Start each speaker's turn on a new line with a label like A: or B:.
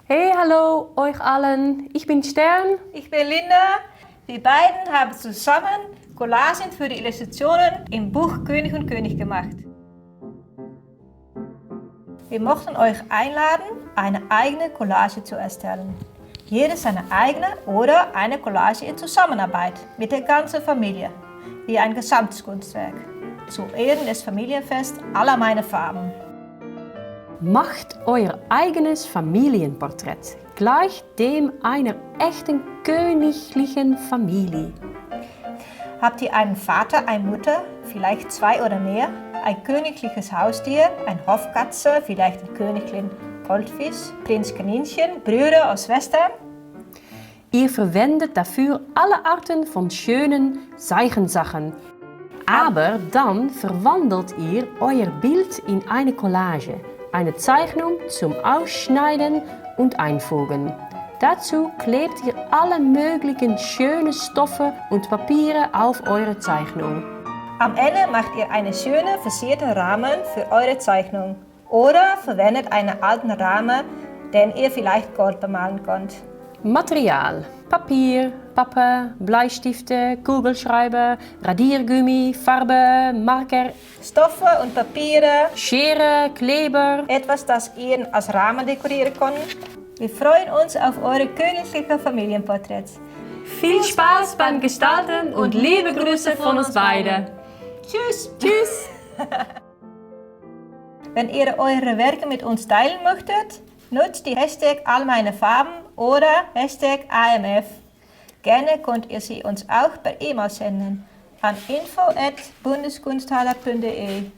A: Hey, hallo euch allen. Ich bin Stern.
B: Ich bin Linda. Wir beiden haben zusammen Collagen für die Illustrationen im Buch König und König gemacht. Wir möchten euch einladen, eine eigene Collage zu erstellen. Jeder seine eigene oder eine Collage in Zusammenarbeit mit der ganzen Familie, wie ein Gesamtkunstwerk. Zu Ehren des Familienfests aller meine Farben.
A: Macht euer eigenes Familienporträt, gleich dem einer echten königlichen Familie.
B: Habt ihr einen Vater, eine Mutter, vielleicht 2 oder mehr, ein königliches Haustier, eine Hofkatze, vielleicht ein königlichen Goldfisch, Prinz Kaninchen, Brüder oder Schwestern?
A: Ihr verwendet dafür alle Arten von schönen Zeichensachen. Aber dann verwandelt ihr euer Bild in eine Collage, eine Zeichnung zum Ausschneiden und Einfügen. Dazu klebt ihr alle möglichen schönen Stoffe und Papiere auf eure Zeichnung.
B: Am Ende macht ihr einen schönen versierten Rahmen für eure Zeichnung oder verwendet einen alten Rahmen, den ihr vielleicht Gold bemalen könnt.
A: Material: Papier, Pappe, Bleistifte, Kugelschreiber, Radiergummi, Farbe, Marker,
B: Stoffe und Papiere,
A: Schere, Kleber.
B: etwas, das ihr als Rahmen dekorieren könnt. Wir freuen uns auf eure königlichen Familienporträts.
A: Viel Spaß beim Gestalten und liebe Grüße von uns beiden.
B: Tschüss!
A: Tschüss!
B: Wenn ihr eure Werke mit uns teilen möchtet, nutzt die Hashtag allmeinefarben oder Hashtag AMF. Gerne könnt ihr sie uns auch per E-Mail senden an info@bundeskunsthalle.de.